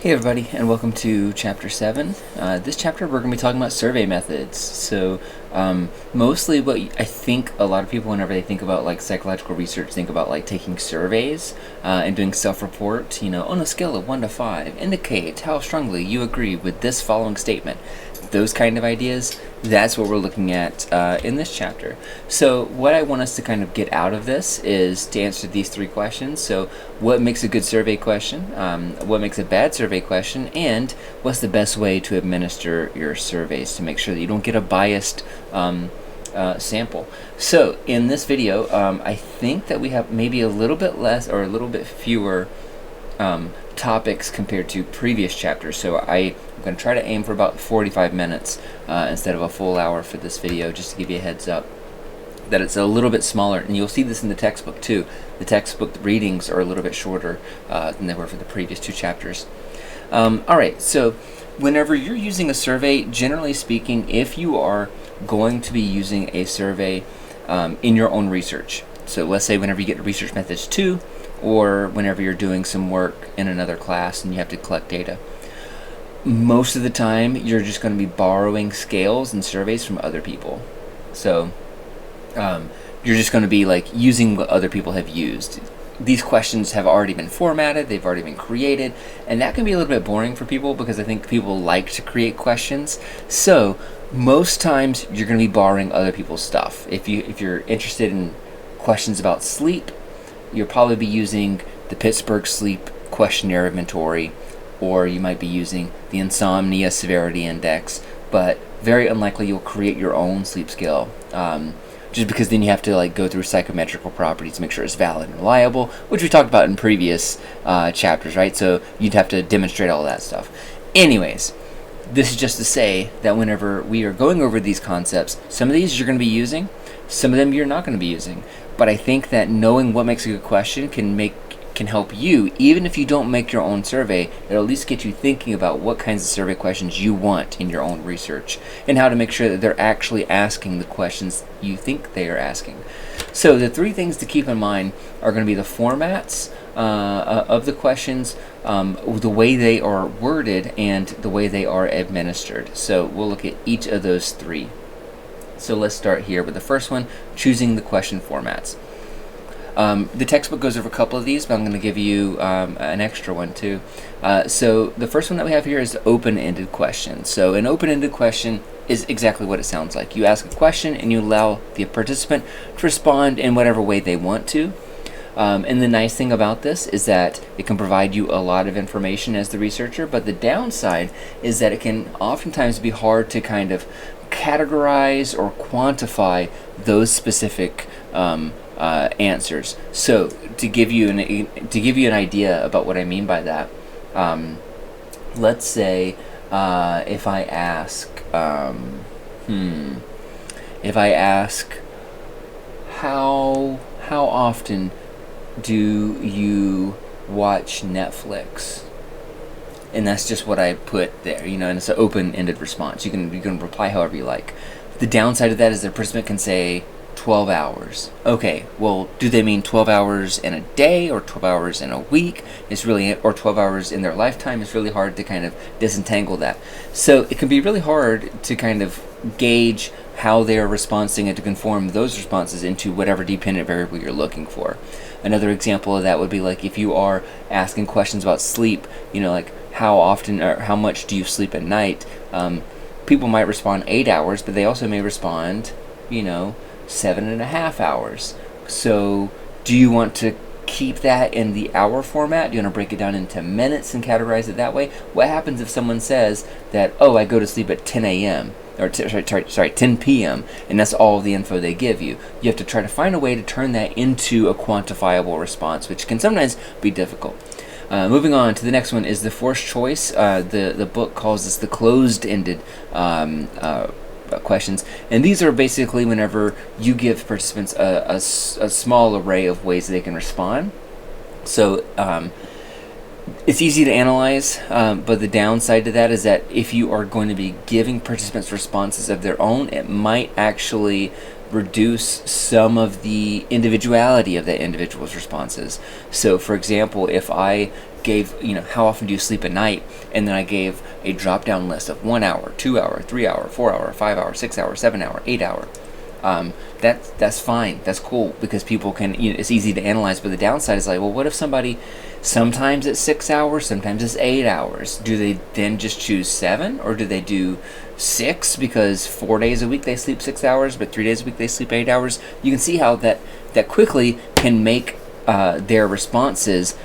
Hey everybody, and welcome to Chapter 7. This chapter we're going to be talking about survey methods. So mostly what I think a lot of people, whenever they think about like psychological research, think about like taking surveys and doing self-report, on a scale of 1 to 5, indicate how strongly you agree with this following statement. Those kind of ideas, that's what we're looking at in this chapter. So what I want us to kind of get out of this is to answer these 3 questions. So what makes a good survey question, what makes a bad survey question, and what's the best way to administer your surveys to make sure that you don't get a biased sample. So in this video, I think that we have maybe a little bit less or a little bit fewer topics compared to previous chapters. So I'm going to try to aim for about 45 minutes instead of a full hour for this video, just to give you a heads up that it's a little bit smaller. And you'll see this in the textbook too. The textbook readings are a little bit shorter than they were for the previous 2 chapters. Alright, so whenever you're using a survey, generally speaking, if you are going to be using a survey in your own research, so let's say whenever you get to Research Methods 2, or whenever you're doing some work in another class and you have to collect data, most of the time you're just going to be borrowing scales and surveys from other people. So you're just going to be like using what other people have used. These questions have already been formatted, they've already been created, and that can be a little bit boring for people because I think people like to create questions. So most times you're going to be borrowing other people's stuff. If you're interested in questions about sleep, you'll probably be using the Pittsburgh Sleep Questionnaire Inventory, or you might be using the Insomnia Severity Index, but very unlikely you'll create your own sleep scale, just because then you have to like go through psychometrical properties to make sure it's valid and reliable, which we talked about in previous chapters, right? So you'd have to demonstrate all that stuff. Anyways, this is just to say that whenever we are going over these concepts, some of these you're going to be using, some of them you're not going to be using. But I think that knowing what makes a good question can help you, even if you don't make your own survey. It'll at least get you thinking about what kinds of survey questions you want in your own research, and how to make sure that they're actually asking the questions you think they are asking. So the 3 things to keep in mind are going to be the formats of the questions, the way they are worded, and the way they are administered. So we'll look at each of those 3. So let's start here with the first one, choosing the question formats. The textbook goes over a couple of these, but I'm going to give you an extra one too. So the first one that we have here is the open-ended question. So an open-ended question is exactly what it sounds like. You ask a question and you allow the participant to respond in whatever way they want to. And the nice thing about this is that it can provide you a lot of information as the researcher, but the downside is that it can oftentimes be hard to kind of categorize or quantify those specific answers. So to give you an idea about what I mean by that, let's say if I ask how often do you watch Netflix? And that's just what I put there, and it's an open-ended response. You can reply however you like. The downside of that is the participant can say 12 hours. Okay, well, do they mean 12 hours in a day or 12 hours in a week? Or 12 hours in their lifetime? It's really hard to kind of disentangle that. So it can be really hard to kind of gauge how they are responding and to conform those responses into whatever dependent variable you're looking for. Another example of that would be like if you are asking questions about sleep, like how often or how much do you sleep at night? People might respond 8 hours, but they also may respond, 7.5 hours. So do you want to keep that in the hour format? Do you want to break it down into minutes and categorize it that way? What happens if someone says that, oh, I go to sleep at 10 a.m. or 10 p.m. and that's all the info they give you? You have to try to find a way to turn that into a quantifiable response, which can sometimes be difficult. Moving on to the next one is the forced choice. The book calls this the closed-ended questions, and these are basically whenever you give participants a small array of ways they can respond. So it's easy to analyze, but the downside to that is that if you are going to be giving participants responses of their own, it might actually reduce some of the individuality of that individual's responses. So for example, if I gave, how often do you sleep at night, and then I gave a drop down list of 1 hour, 2 hour, 3 hour, 4 hour, 5 hour, 6 hour, 7 hour, 8 hour, that's fine, that's cool, because people can, it's easy to analyze. But the downside is like, well, what if somebody, sometimes it's 6 hours, sometimes it's 8 hours? Do they then just choose 7, or do they do 6 because 4 days a week they sleep 6 hours, but 3 days a week they sleep 8 hours? You can see how that quickly can make their responses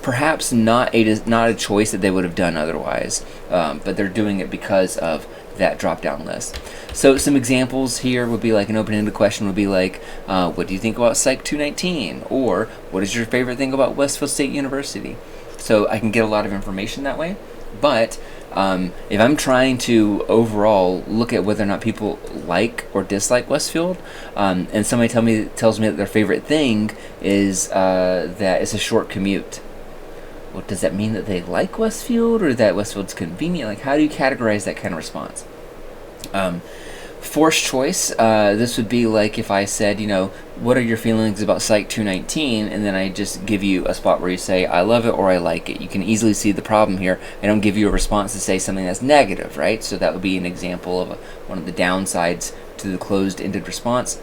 perhaps not a choice that they would have done otherwise, but they're doing it because of that drop-down list. So some examples here would be like, an open-ended question would be like, what do you think about Psych 219? Or what is your favorite thing about Westfield State University? So I can get a lot of information that way. But if I'm trying to overall look at whether or not people like or dislike Westfield, and somebody tells me that their favorite thing is that it's a short commute, well, does that mean that they like Westfield, or that Westfield's convenient? Like, how do you categorize that kind of response? Forced choice, this would be like if I said, what are your feelings about Psych 219, and then I just give you a spot where you say, I love it or I like it. You can easily see the problem here. I don't give you a response to say something that's negative, right? So that would be an example of one of the downsides to the closed-ended response.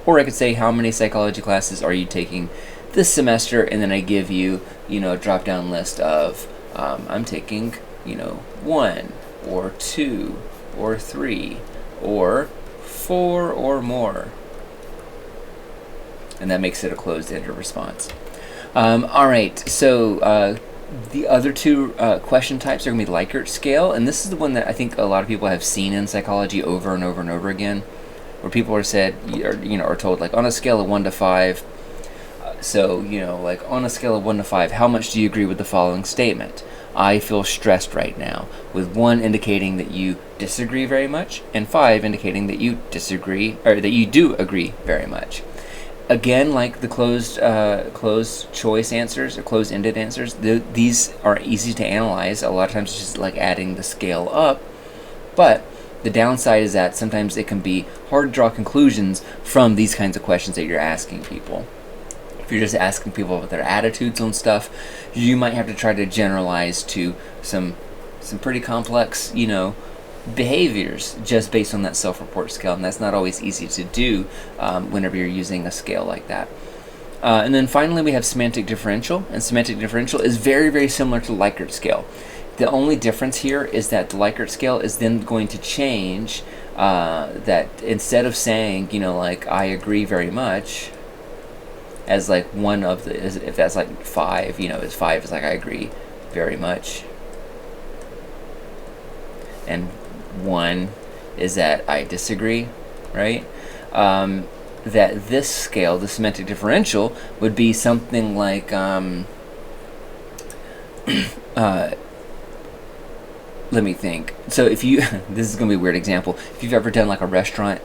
Or I could say, how many psychology classes are you taking this semester? And then I give you, a drop-down list of, I'm taking, 1 or 2 or 3 or 4 or more. And that makes it a closed-ended response. All right, so the other two question types are going to be Likert scale, and this is the one that I think a lot of people have seen in psychology over and over and over again, where people are told, like, on a scale of 1 to 5, so, like, on a scale of 1 to 5, how much do you agree with the following statement? I feel stressed right now, with 1 indicating that you disagree very much, and 5 indicating that you disagree, or that you do agree very much. Again, like the closed choice answers, or closed-ended answers, these are easy to analyze. A lot of times it's just like adding the scale up, but the downside is that sometimes it can be hard to draw conclusions from these kinds of questions that you're asking people. If you're just asking people about their attitudes on stuff, you might have to try to generalize to some pretty complex, behaviors just based on that self-report scale, and that's not always easy to do whenever you're using a scale like that. And then finally we have semantic differential, and semantic differential is very, very similar to Likert scale. The only difference here is that the Likert scale is then going to change that instead of saying, like, I agree very much, as like one of the, if that's like 5, as 5 is like I agree very much, and 1 is that I disagree, right? That this scale, the semantic differential, would be something like let me think. So if you this is gonna be a weird example. If you've ever done like a restaurant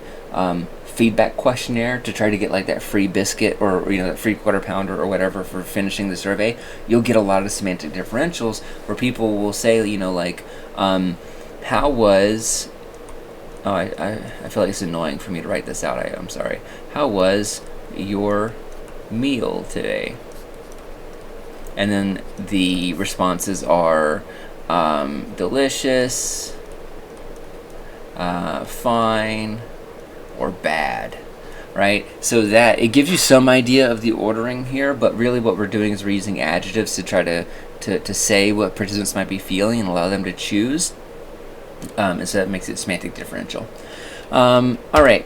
feedback questionnaire to try to get like that free biscuit, or that free quarter pounder or whatever for finishing the survey, you'll get a lot of semantic differentials where people will say, like, how was, I feel like it's annoying for me to write this out, I'm sorry. How was your meal today? And then the responses are delicious, fine, or bad, right? So that it gives you some idea of the ordering here, but really what we're doing is we're using adjectives to try to say what participants might be feeling and allow them to choose, and so that makes it semantic differential. All right,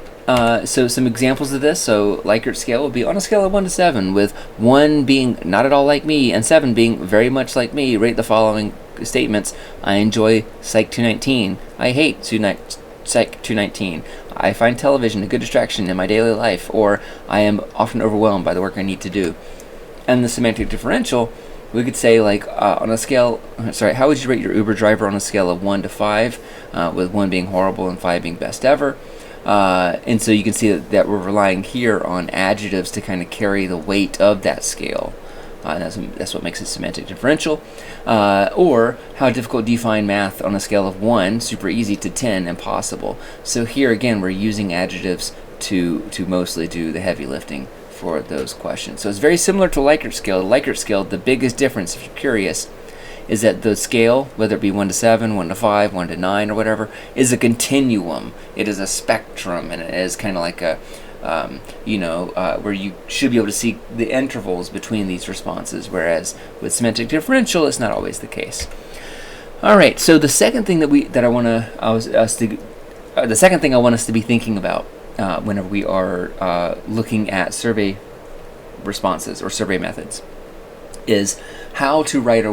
so some examples of this. So Likert scale will be on a scale of 1 to 7, with 1 being not at all like me and 7 being very much like me. Rate the following statements: I enjoy Psych 219. I hate Psych 219. I find television a good distraction in my daily life, or I am often overwhelmed by the work I need to do. And the semantic differential, we could say, like, on a scale, how would you rate your Uber driver on a scale of 1 to 5, with 1 being horrible and 5 being best ever? And so you can see that we're relying here on adjectives to kind of carry the weight of that scale. And that's what makes it semantic differential. Or, how difficult do you find math on a scale of 1, super easy, to 10, impossible? So here again, we're using adjectives to mostly do the heavy lifting for those questions. So it's very similar to Likert scale. The Likert scale, the biggest difference, if you're curious, is that the scale, whether it be 1 to 7, 1 to 5, 1 to 9, or whatever, is a continuum. It is a spectrum, and it is kind of like a, where you should be able to see the intervals between these responses, whereas with semantic differential, it's not always the case. All right, so the second thing I want us to be thinking about whenever we are looking at survey responses or survey methods is how to write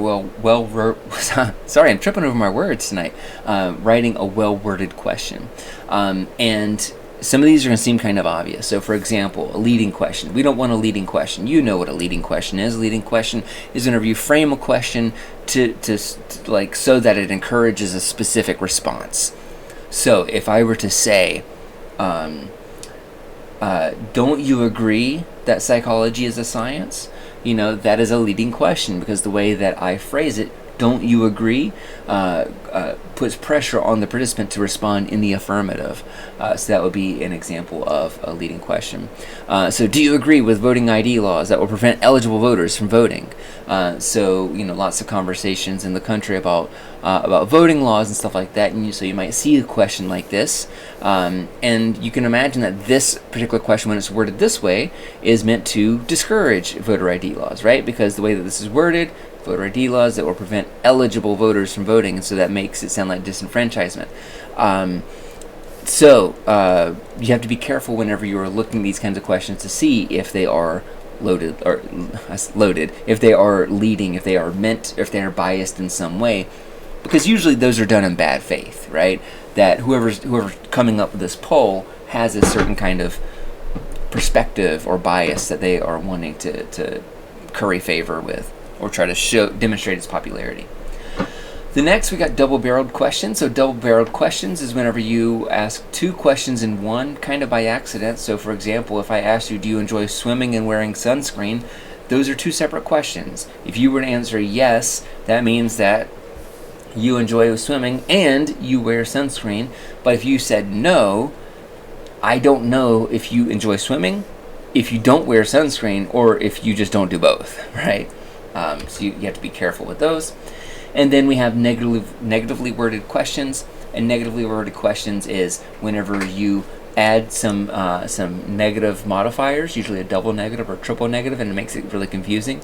sorry, I'm tripping over my words tonight. Writing a well-worded question. And some of these are going to seem kind of obvious. So, for example, a leading question. We don't want a leading question. You know what a leading question is. A leading question is whenever you frame a question to like so that it encourages a specific response. So, if I were to say, don't you agree that psychology is a science? That is a leading question, because the way that I phrase it, don't you agree, puts pressure on the participant to respond in the affirmative. So that would be an example of a leading question. So do you agree with voting ID laws that will prevent eligible voters from voting? So lots of conversations in the country about voting laws and stuff like that, and so you might see a question like this, and you can imagine that this particular question, when it's worded this way, is meant to discourage voter ID laws, right? Because the way that this is worded, voter ID laws that will prevent eligible voters from voting, and so that makes it sound like disenfranchisement. So you have to be careful whenever you are looking at these kinds of questions to see if they are loaded, if they are leading, if they are if they are biased in some way, because usually those are done in bad faith, right? That whoever's coming up with this poll has a certain kind of perspective or bias that they are wanting to curry favor with, or try to demonstrate its popularity. The next, we got double-barreled questions. So double-barreled questions is whenever you ask two questions in one, kind of by accident. So for example, if I asked you, do you enjoy swimming and wearing sunscreen? Those are two separate questions. If you were to answer yes, that means that you enjoy swimming and you wear sunscreen. But if you said no, I don't know if you enjoy swimming, if you don't wear sunscreen, or if you just don't do both, right? So you have to be careful with those. And then we have negatively worded questions. And negatively worded questions is whenever you add some negative modifiers, usually a double negative or triple negative, and it makes it really confusing.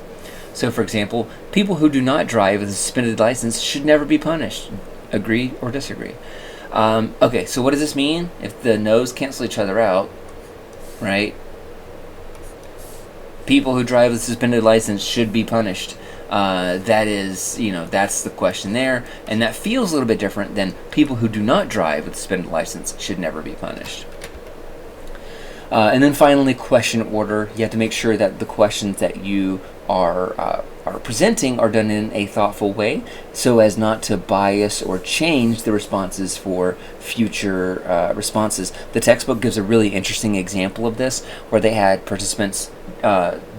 So for example, people who do not drive with a suspended license should never be punished. Agree or disagree? Okay, so what does this mean? If the no's cancel each other out, right? People who drive with a suspended license should be punished. That is, that's the question there, and that feels a little bit different than people who do not drive with a suspended license should never be punished. And then finally, question order. You have to make sure that the questions that you are presenting are done in a thoughtful way, so as not to bias or change the responses for future responses. The textbook gives a really interesting example of this, where they had participants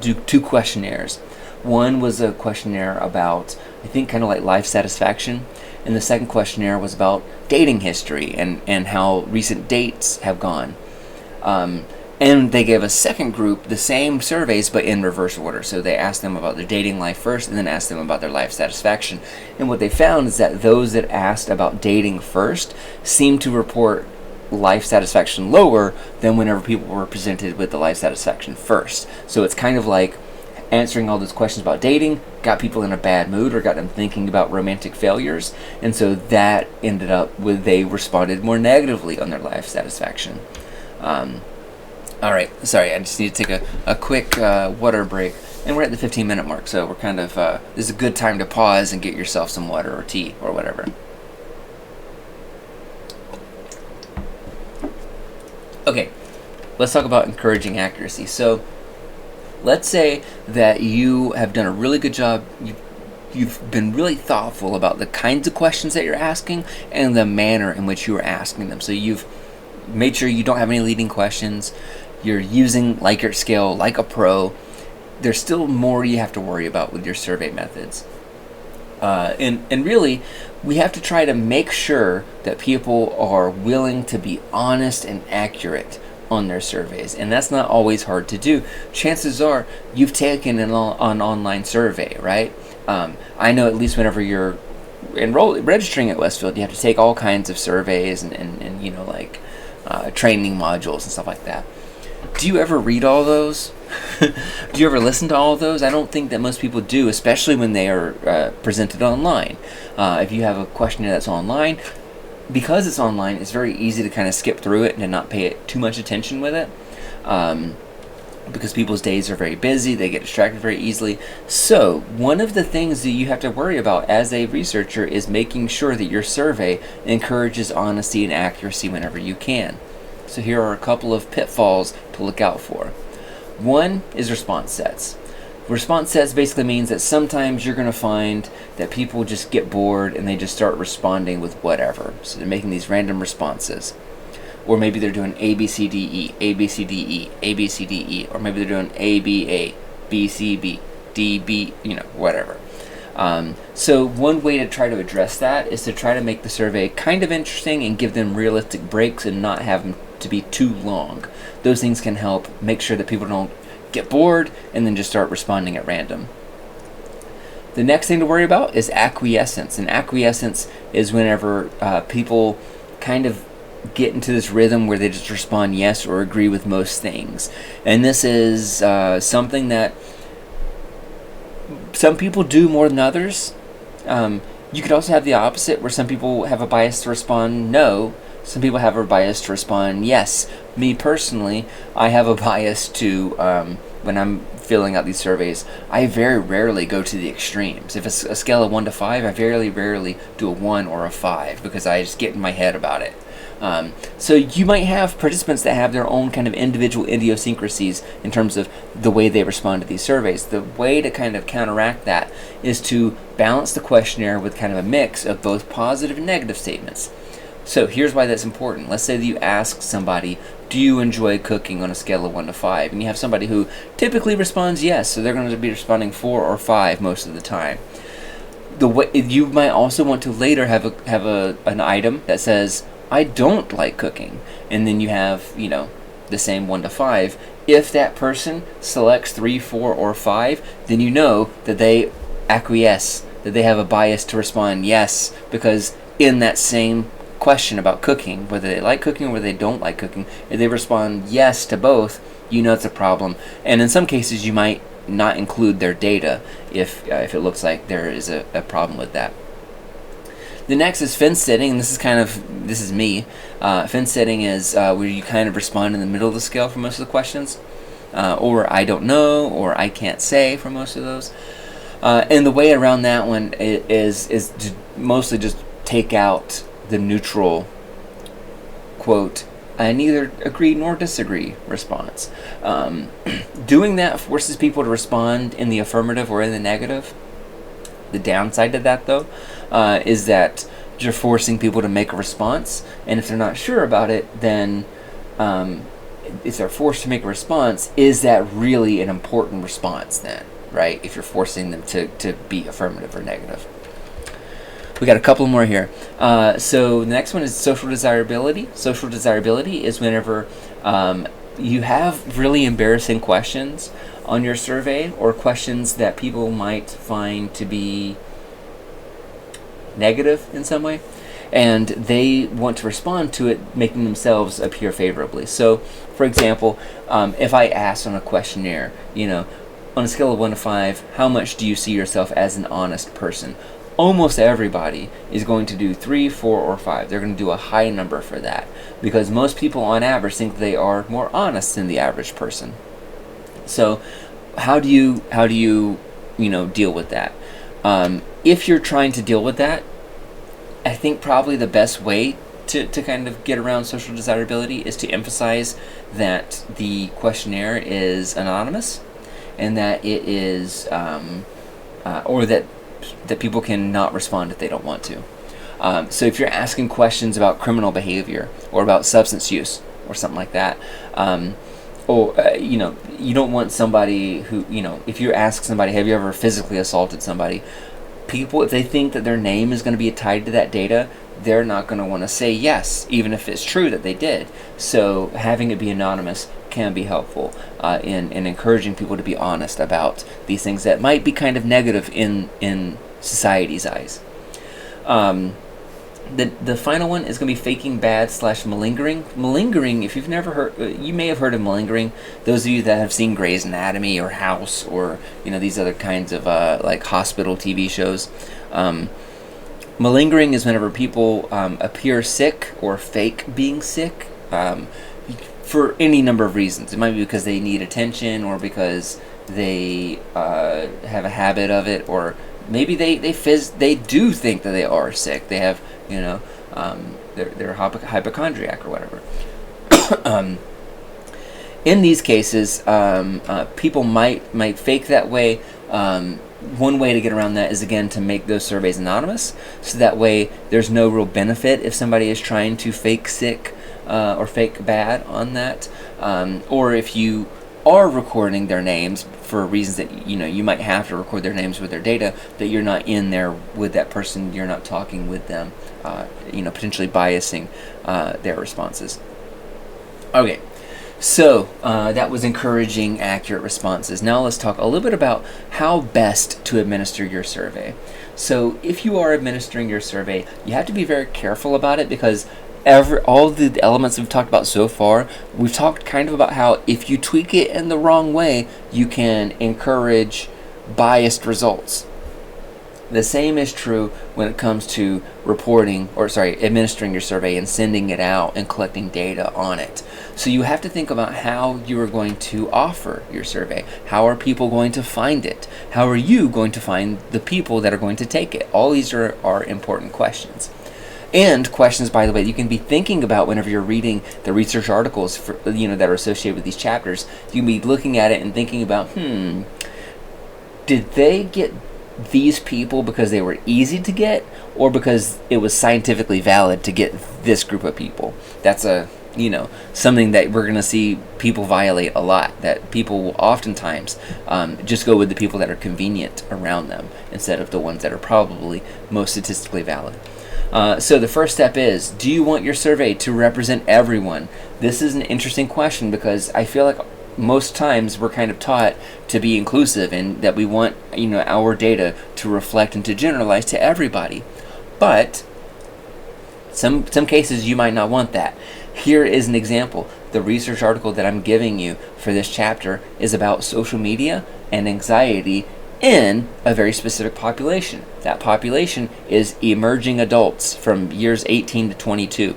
do two questionnaires. One was a questionnaire about, I think, kind of like life satisfaction, and the second questionnaire was about dating history and how recent dates have gone. And they gave a second group the same surveys, but in reverse order. So they asked them about their dating life first, and then asked them about their life satisfaction. And what they found is that those that asked about dating first seemed to report life satisfaction lower than whenever people were presented with the life satisfaction first. So it's kind of like answering all those questions about dating got people in a bad mood, or got them thinking about romantic failures, and so that ended up with they responded more negatively on their life satisfaction. All right, sorry, I just need to take a quick water break, and we're at the 15-minute mark, so we're kind of this is a good time to pause and get yourself some water or tea or whatever. Okay, let's talk about encouraging accuracy. So let's say that you have done a really good job. You've been really thoughtful about the kinds of questions that you're asking and the manner in which you are asking them. So you've made sure you don't have any leading questions. You're using Likert scale like a pro. There's still more you have to worry about with your survey methods. And really, we have to try to make sure that people are willing to be honest and accurate on their surveys, and that's not always hard to do. Chances are you've taken an online survey, right? I know at least whenever you're registering at Westfield, you have to take all kinds of surveys and you know, like training modules and stuff like that. Do you ever read all those? Do you ever listen to all of those? I don't think that most people do, especially when they are presented online. If you have a questionnaire that's online, because it's online, it's very easy to kind of skip through it and to not pay too much attention with it. Because people's days are very busy, they get distracted very easily. So one of the things that you have to worry about as a researcher is making sure that your survey encourages honesty and accuracy whenever you can. So here are a couple of pitfalls to look out for. One is response sets. Response sets basically means that sometimes you're going to find that people just get bored and they just start responding with whatever. So they're making these random responses. Or maybe they're doing A, B, C, D, E, A, B, C, D, E, A, B, C, D, E. Or maybe they're doing A, B, A, B, C, B, D, B, you know, whatever. So one way to try to address that is to try to make the survey kind of interesting and give them realistic breaks and not have them to be too long. Those things can help make sure that people don't get bored and then just start responding at random. The next thing to worry about is acquiescence. And acquiescence is whenever people kind of get into this rhythm where they just respond yes or agree with most things. And this is something that some people do more than others. You could also have the opposite, where some people have a bias to respond no. Some people have a bias to respond yes. Me personally, I have a bias to, when I'm filling out these surveys, I very rarely go to the extremes. If it's a scale of 1 to 5, I very rarely do a 1 or a 5 because I just get in my head about it. So you might have participants that have their own kind of individual idiosyncrasies in terms of the way they respond to these surveys. The way to kind of counteract that is to balance the questionnaire with kind of a mix of both positive and negative statements. So here's why that's important. Let's say that you ask somebody, do you enjoy cooking on a scale of 1 to 5? And you have somebody who typically responds yes, so they're going to be responding 4 or 5 most of the time. The way you might also want to later have an item that says, I don't like cooking, and then you have, you know, the same 1 to 5. If that person selects 3, 4, or 5, then you know that they acquiesce, that they have a bias to respond yes, because in that same question about cooking, whether they like cooking or whether they don't like cooking, if they respond yes to both, you know it's a problem. And in some cases, you might not include their data if it looks like there is a problem with that. The next is fence sitting, and this is me. Fence sitting is where you kind of respond in the middle of the scale for most of the questions, or I don't know, or I can't say for most of those. And the way around that one is to mostly just take out the neutral quote, I neither agree nor disagree response. Doing that forces people to respond in the affirmative or in the negative. The downside to that, though, is that you're forcing people to make a response, and if they're not sure about it, then if they're forced to make a response, is that really an important response then, right? If you're forcing them to be affirmative or negative. We got a couple more here. So the next one is social desirability. Social desirability is whenever you have really embarrassing questions on your survey, or questions that people might find to be negative in some way, and they want to respond to it, making themselves appear favorably. So, for example, if I ask on a questionnaire, you know, on a scale of 1 to 5, how much do you see yourself as an honest person? Almost everybody is going to do 3, 4, or 5. They're going to do a high number for that, because most people on average think they are more honest than the average person. So how do you deal with that? If you're trying to deal with that, I think probably the best way to kind of get around social desirability is to emphasize that the questionnaire is anonymous, and that it is or that people can not respond if they don't want to. So if you're asking questions about criminal behavior or about substance use or something like that, you don't want somebody who, if you ask somebody, have you ever physically assaulted somebody, people, if they think that their name is going to be tied to that data, they're not going to want to say yes, even if it's true that they did. So having it be anonymous can be helpful in encouraging people to be honest about these things that might be kind of negative in society's eyes. The final one is going to be faking bad / malingering. Malingering, if you've never heard, you may have heard of malingering. Those of you that have seen Grey's Anatomy or House or these other kinds of like hospital TV shows. Malingering is whenever people appear sick or fake being sick for any number of reasons. It might be because they need attention, or because they have a habit of it, or maybe they do think that they are sick. They have they're hypochondriac or whatever. In these cases, people might fake that way. One way to get around that is, again, to make those surveys anonymous, so that way there's no real benefit if somebody is trying to fake sick or fake bad on that, or if you are recording their names for reasons that you might have to record their names with their data, that you're not in there with that person, you're not talking with them, potentially biasing their responses. Okay. So that was encouraging accurate responses. Now let's talk a little bit about how best to administer your survey. So if you are administering your survey, you have to be very careful about it, because all the elements we've talked about so far, we've talked kind of about how if you tweak it in the wrong way, you can encourage biased results. The same is true when it comes to administering your survey and sending it out and collecting data on it. So you have to think about how you are going to offer your survey. How are people going to find it? How are you going to find the people that are going to take it? All these are important questions. And questions, by the way, you can be thinking about whenever you're reading the research articles that are associated with these chapters. You can be looking at it and thinking about, did they get these people because they were easy to get, or because it was scientifically valid to get this group of people? That's something that we're going to see people violate a lot, that people will oftentimes just go with the people that are convenient around them instead of the ones that are probably most statistically valid. So the first step is, do you want your survey to represent everyone? This is an interesting question, because I feel like most times we're kind of taught to be inclusive and that we want our data to reflect and to generalize to everybody. But some cases you might not want that. Here is an example. The research article that I'm giving you for this chapter is about social media and anxiety in a very specific population. That population is emerging adults from years 18 to 22.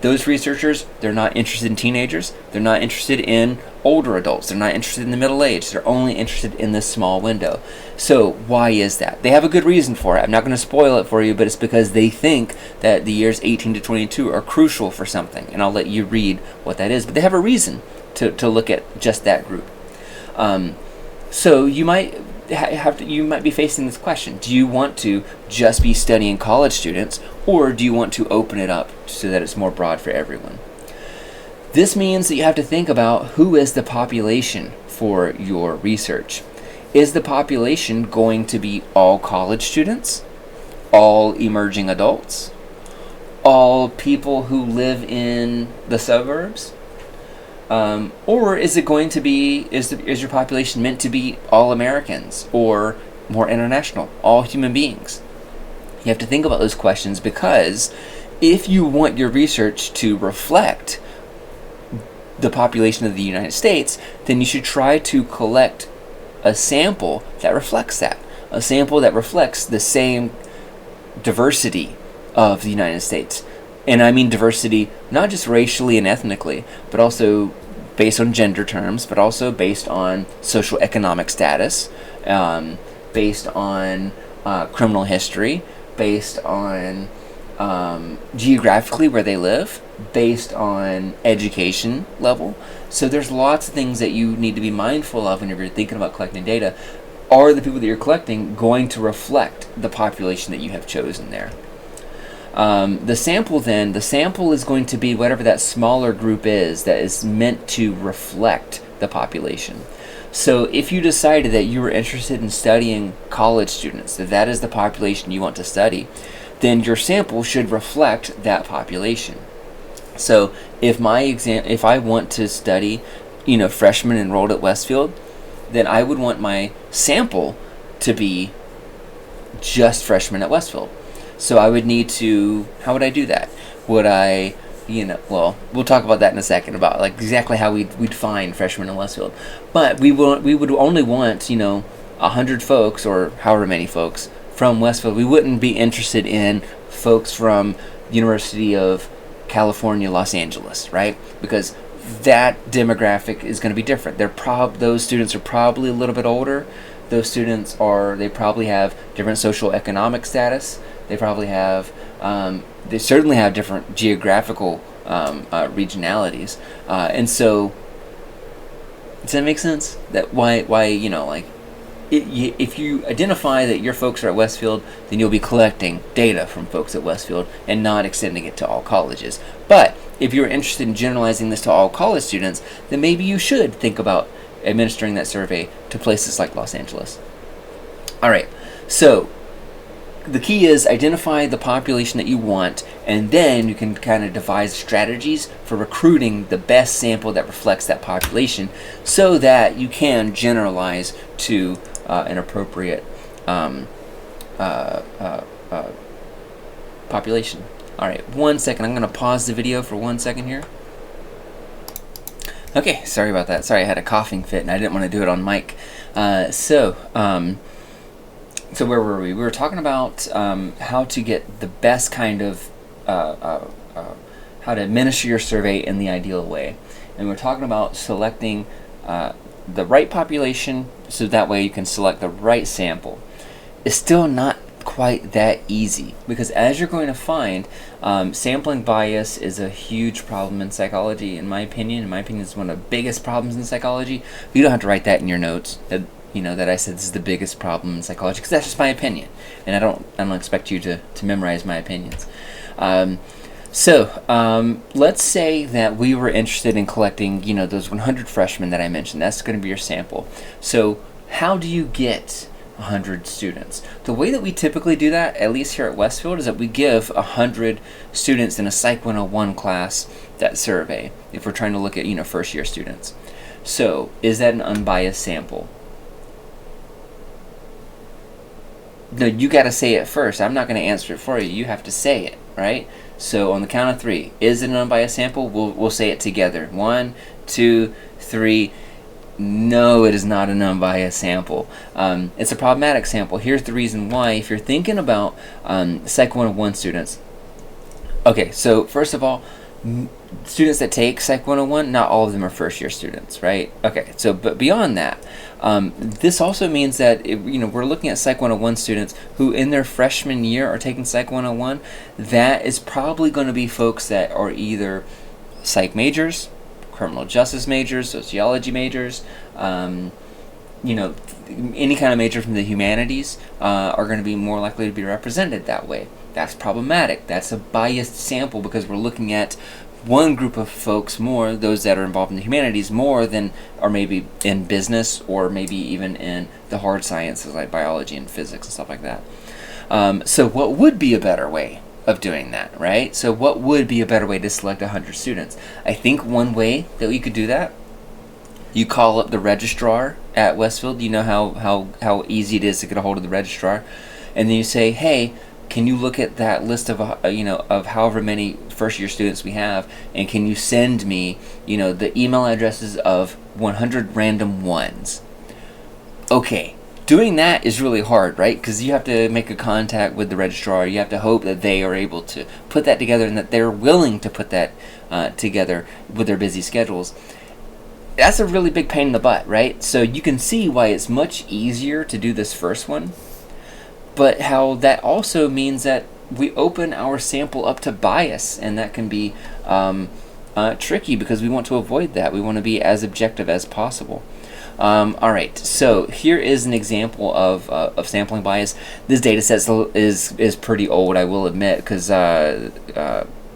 Those researchers, they're not interested in teenagers. They're not interested in older adults. They're not interested in the middle age. They're only interested in this small window. So why is that? They have a good reason for it. I'm not going to spoil it for you, but it's because they think that the years 18 to 22 are crucial for something. And I'll let you read what that is. But they have a reason to look at just that group. So you might be facing this question. Do you want to just be studying college students, or do you want to open it up so that it's more broad for everyone? This means that you have to think about who is the population for your research. Is the population going to be all college students, all emerging adults, all people who live in the suburbs? Or is it going to be, is your population meant to be all Americans, or more international, all human beings? You have to think about those questions, because if you want your research to reflect the population of the United States, then you should try to collect a sample that reflects that. A sample that reflects the same diversity of the United States. And I mean diversity not just racially and ethnically, but also based on gender terms, but also based on social economic status, based on criminal history, based on geographically where they live, based on education level. So there's lots of things that you need to be mindful of whenever you're thinking about collecting data. Are the people that you're collecting going to reflect the population that you have chosen there? The sample is going to be whatever that smaller group is that is meant to reflect the population. So if you decided that you were interested in studying college students, that is the population you want to study, then your sample should reflect that population. So if I want to study, freshmen enrolled at Westfield, then I would want my sample to be just freshmen at Westfield. So I would need to, how would I do that? Would I, well, we'll talk about that in a second, about like exactly how we'd find freshmen in Westfield. But we would only want, 100 folks or however many folks from Westfield. We wouldn't be interested in folks from University of California, Los Angeles, right? Because that demographic is going to be different. Those students are probably a little bit older. Those students they probably have different social economic status. They probably have, they certainly have different geographical regionalities. And so, does that make sense? That why if you identify that your folks are at Westfield, then you'll be collecting data from folks at Westfield and not extending it to all colleges. But if you're interested in generalizing this to all college students, then maybe you should think about administering that survey to places like Los Angeles. All right, so the key is identify the population that you want, and then you can kind of devise strategies for recruiting the best sample that reflects that population so that you can generalize to an appropriate population. All right, 1 second. I'm going to pause the video for 1 second here. Okay, sorry about that. Sorry, I had a coughing fit and I didn't want to do it on mic. So where were we? We were talking about how to get the best kind of how to administer your survey in the ideal way, and we're talking about selecting the right population so that way you can select the right sample. It's still not quite that easy, because as you're going to find, sampling bias is a huge problem in psychology, in my opinion. In my opinion, it's one of the biggest problems in psychology. You don't have to write that in your notes, that I said this is the biggest problem in psychology, because that's just my opinion, and I don't expect you to memorize my opinions. Let's say that we were interested in collecting, those 100 freshmen that I mentioned. That's going to be your sample. So how do you get 100 students? The way that we typically do that, at least here at Westfield, is that we give 100 students in a Psych 101 class that survey, if we're trying to look at, first year students. So is that an unbiased sample? No, you got to say it first. I'm not going to answer it for you. You have to say it, right? So on the count of 3, is it an unbiased sample? We'll say it together. 1, 2, 3. No, it is not an unbiased sample. It's a problematic sample. Here's the reason why. If you're thinking about Psych 101 students, okay, so first of all, students that take Psych 101, not all of them are first year students, right? Okay, so but beyond that, this also means that we're looking at Psych 101 students who in their freshman year are taking Psych 101. That is probably going to be folks that are either psych majors, criminal justice majors, sociology majors, any kind of major from the humanities are going to be more likely to be represented that way. That's problematic. That's a biased sample, because we're looking at one group of folks more, those that are involved in the humanities, more than are maybe in business or maybe even in the hard sciences like biology and physics and stuff like that. So what would be a better way of doing that, right? So what would be a better way to select 100 students? I think one way that we could do that, you call up the registrar at Westfield. You know how easy it is to get a hold of the registrar, and then you say, hey, can you look at that list of of however many first year students we have, and can you send me the email addresses of 100 random ones? Okay, doing that is really hard, right? Because you have to make a contact with the registrar. You have to hope that they are able to put that together and that they're willing to put that together with their busy schedules. That's a really big pain in the butt, right? So you can see why it's much easier to do this first one, but how that also means that we open our sample up to bias, and that can be tricky, because we want to avoid that. We want to be as objective as possible. All right, so here is an example of sampling bias. This data set is pretty old, I will admit, because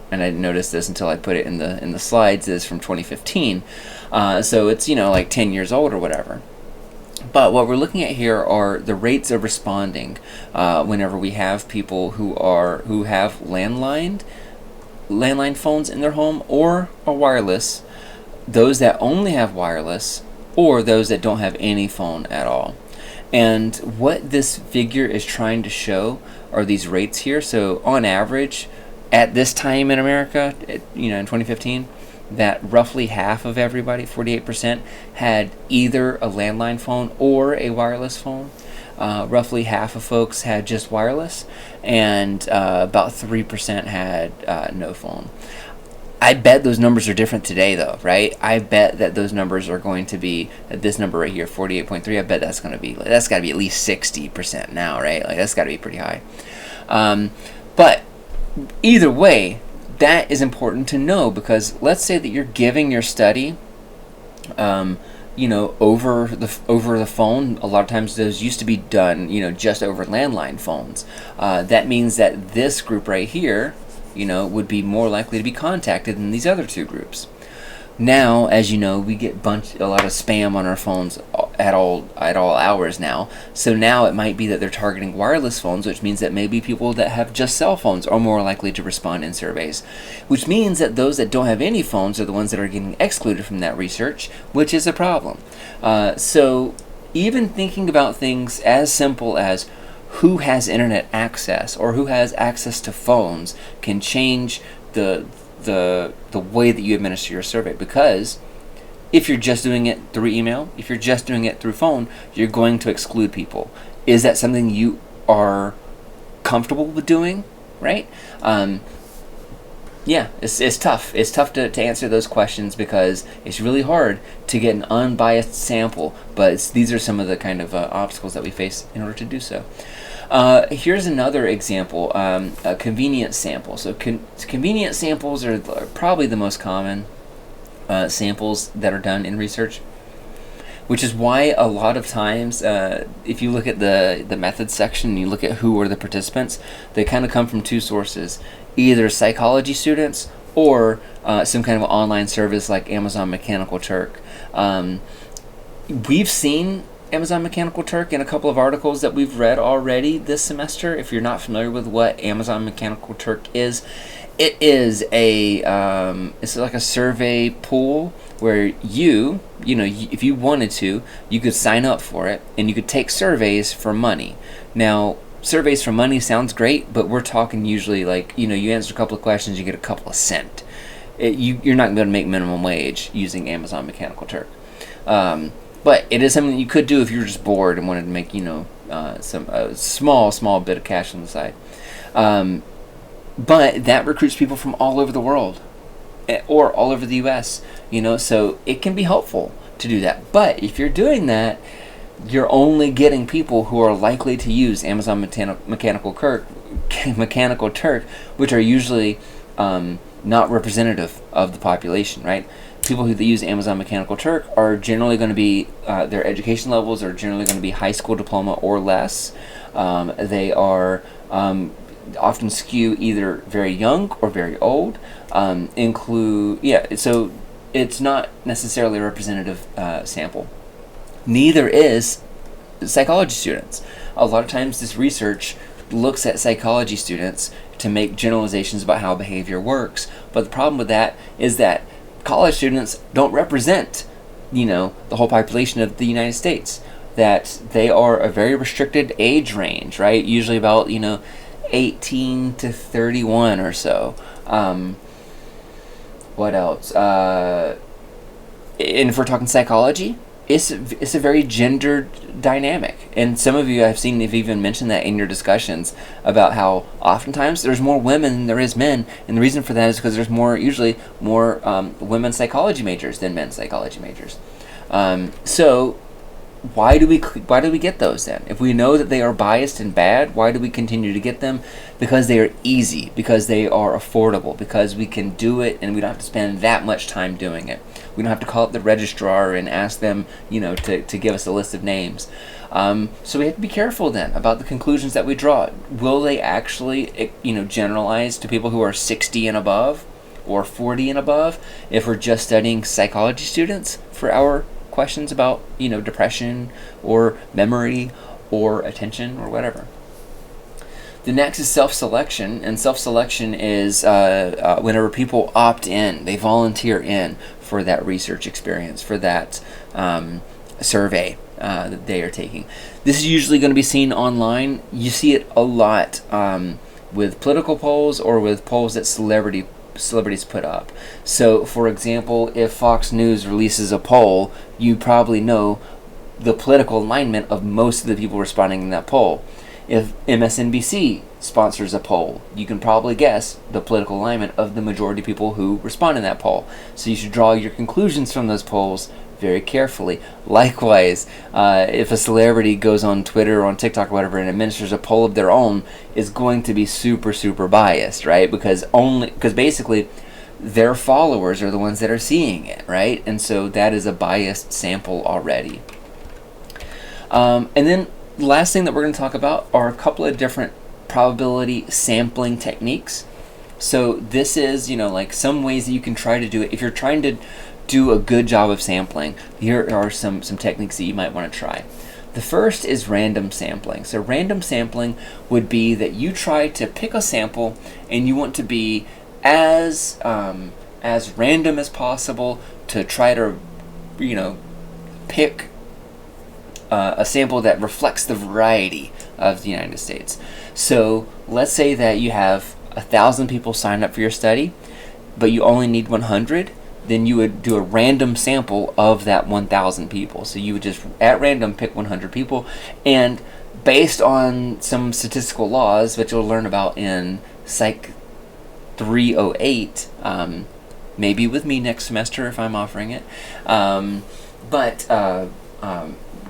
and I didn't notice this until I put it in the slides. It's from 2015, so it's like 10 years old or whatever. But what we're looking at here are the rates of responding whenever we have people who have landline phones in their home or a wireless, those that only have wireless, or those that don't have any phone at all. And what this figure is trying to show are these rates here. So on average, at this time in America, in 2015, that roughly half of everybody, 48%, had either a landline phone or a wireless phone. Roughly half of folks had just wireless, and about 3% had no phone. I bet those numbers are different today, though, right? I bet that those numbers are going to be, this number right here, 48.3, I bet that's got to be at least 60% now, right? Like, that's got to be pretty high. But either way, that is important to know, because let's say that you're giving your study over the phone. A lot of times those used to be done, just over landline phones. That means that this group right here, would be more likely to be contacted than these other two groups. Now, as you know, we get a lot of spam on our phones at all hours now. So now it might be that they're targeting wireless phones, which means that maybe people that have just cell phones are more likely to respond in surveys, which means that those that don't have any phones are the ones that are getting excluded from that research, which is a problem. So even thinking about things as simple as who has internet access or who has access to phones can change the way that you administer your survey, because if you're just doing it through email, if you're just doing it through phone, you're going to exclude people. Is that something you are comfortable with doing, right? Yeah, it's tough. It's tough to answer those questions, because it's really hard to get an unbiased sample, but these are some of the kind of obstacles that we face in order to do so. Here's another example, a convenience sample. So convenience samples are probably the most common samples that are done in research, which is why a lot of times, if you look at the methods section and you look at who are the participants, they kind of come from two sources, either psychology students or some kind of online service like Amazon Mechanical Turk. We've seen Amazon Mechanical Turk in a couple of articles that we've read already this semester. If you're not familiar with what Amazon Mechanical Turk is, it is it's like a survey pool where if you wanted to, you could sign up for it and you could take surveys for money. Now, surveys for money sounds great, but we're talking usually like, you answer a couple of questions, you get a couple of cents. You're not going to make minimum wage using Amazon Mechanical Turk. But it is something that you could do if you were just bored and wanted to make, some small bit of cash on the side. But that recruits people from all over the world, or all over the U.S., so it can be helpful to do that. But if you're doing that, you're only getting people who are likely to use Amazon Mechanical Turk, which are usually not representative of the population, right? People who use Amazon Mechanical Turk are generally going to be, their education levels are generally going to be high school diploma or less. They are often skew either very young or very old. So it's not necessarily a representative sample. Neither is psychology students. A lot of times this research looks at psychology students to make generalizations about how behavior works, but the problem with that is that college students don't represent, the whole population of the United States. That they are a very restricted age range, right? Usually about, 18 to 31 or so. What else? And if we're talking psychology, it's a very gendered dynamic. And some of you I've seen have even mentioned that in your discussions about how oftentimes there's more women than there is men. And the reason for that is because there's usually more women psychology majors than men psychology majors. So why do we get those then? If we know that they are biased and bad, why do we continue to get them? Because they are easy, because they are affordable, because we can do it and we don't have to spend that much time doing it. We don't have to call up the registrar and ask them, to give us a list of names. So we have to be careful then about the conclusions that we draw. Will they actually, generalize to people who are 60 and above or 40 and above if we're just studying psychology students for our questions about, depression or memory or attention or whatever. The next is self-selection, and self-selection is whenever people opt in, they volunteer in for that research experience, for that survey that they are taking. This is usually going to be seen online. You see it a lot with political polls or with polls that celebrities put up. So, for example, if Fox News releases a poll, you probably know the political alignment of most of the people responding in that poll. If MSNBC sponsors a poll, you can probably guess the political alignment of the majority of people who respond in that poll. So you should draw your conclusions from those polls very carefully. Likewise, if a celebrity goes on Twitter or on TikTok or whatever and administers a poll of their own, is going to be super, super biased, right? Because basically their followers are the ones that are seeing it, right? And so that is a biased sample already. And then the last thing that we're going to talk about are a couple of different probability sampling techniques. So this is, like some ways that you can try to do it. If you're trying to do a good job of sampling, here are some techniques that you might want to try. The first is random sampling. So random sampling would be that you try to pick a sample and you want to be as random as possible to try to, pick a sample that reflects the variety of the United States. So let's say that you have 1,000 people sign up for your study, but you only need 100. Then you would do a random sample of that 1,000 people. So you would just at random pick 100 people, and based on some statistical laws that you'll learn about in Psych 308, maybe with me next semester if I'm offering it,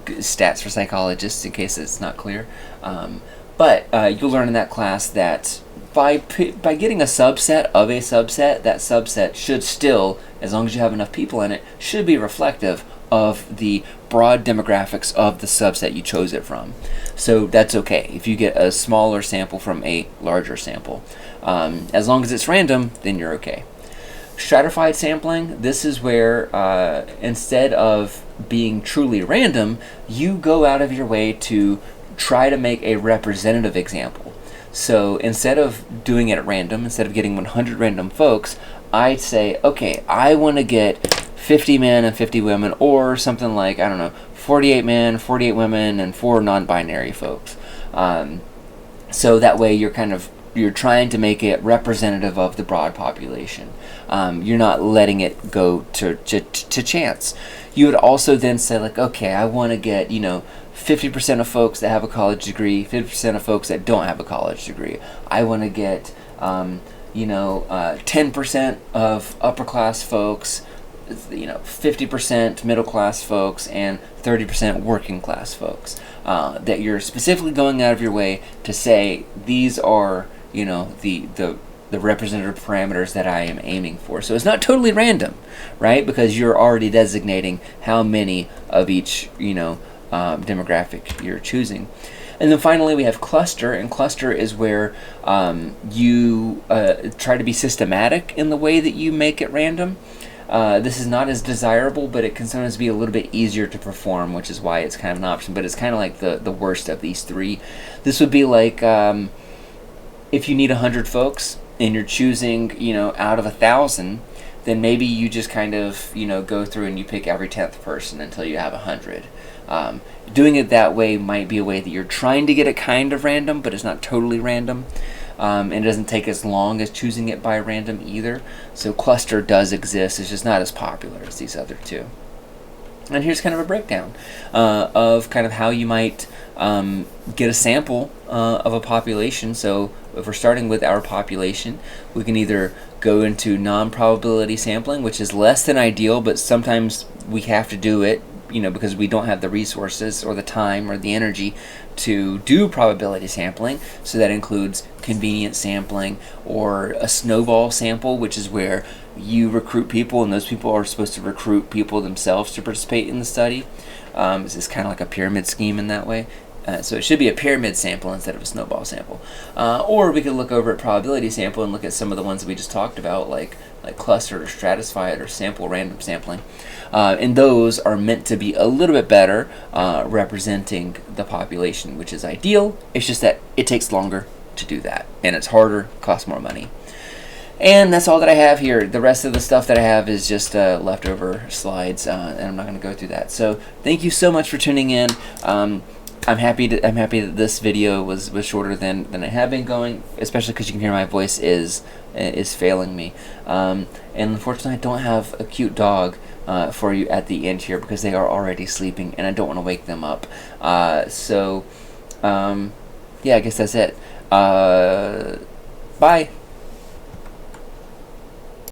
stats for psychologists in case it's not clear, but you'll learn in that class that by getting a subset of a subset, that subset should still, as long as you have enough people in it, should be reflective of the broad demographics of the subset you chose it from. So that's okay if you get a smaller sample from a larger sample. As long as it's random, then you're okay. Stratified sampling, this is where instead of being truly random, you go out of your way to try to make a representative example. So instead of doing it at random, instead of getting 100 random folks, I'd say, okay, I want to get 50 men and 50 women, or something like, 48 men, 48 women, and 4 non-binary folks. So that way you're trying to make it representative of the broad population. You're not letting it go to chance. You would also then say, like, okay, I want to get, 50% of folks that have a college degree, 50% of folks that don't have a college degree. I want to get, 10% of upper class folks, 50% middle class folks, and 30% working class folks. That you're specifically going out of your way to say these are, the representative parameters that I am aiming for. So it's not totally random, right? Because you're already designating how many of each, demographic you're choosing. And then finally we have cluster, and cluster is where you try to be systematic in the way that you make it random. This is not as desirable, but it can sometimes be a little bit easier to perform, which is why it's kind of an option, but it's kind of like the worst of these three. This would be like if you need 100 folks and you're choosing, out of 1,000, then maybe you just kind of, go through and you pick every 10th person until you have 100. Doing it that way might be a way that you're trying to get it kind of random, but it's not totally random. And it doesn't take as long as choosing it by random either. So cluster does exist, it's just not as popular as these other two. And here's kind of a breakdown of kind of how you might get a sample of a population. So if we're starting with our population, we can either go into non-probability sampling, which is less than ideal, but sometimes we have to do it, because we don't have the resources or the time or the energy to do probability sampling. So that includes convenience sampling or a snowball sample, which is where you recruit people and those people are supposed to recruit people themselves to participate in the study. This is kind of like a pyramid scheme in that way. So it should be a pyramid sample instead of a snowball sample. Or we could look over at probability sample and look at some of the ones that we just talked about, like clustered or stratified or sample random sampling. And those are meant to be a little bit better representing the population, which is ideal. It's just that it takes longer to do that, and it's harder, costs more money. And that's all that I have here. The rest of the stuff that I have is just leftover slides, and I'm not going to go through that. So thank you so much for tuning in. I'm happy that this video was shorter than I have been going, especially because you can hear my voice is failing me. And unfortunately, I don't have a cute dog for you at the end here because they are already sleeping, and I don't want to wake them up. Yeah, I guess that's it. Bye.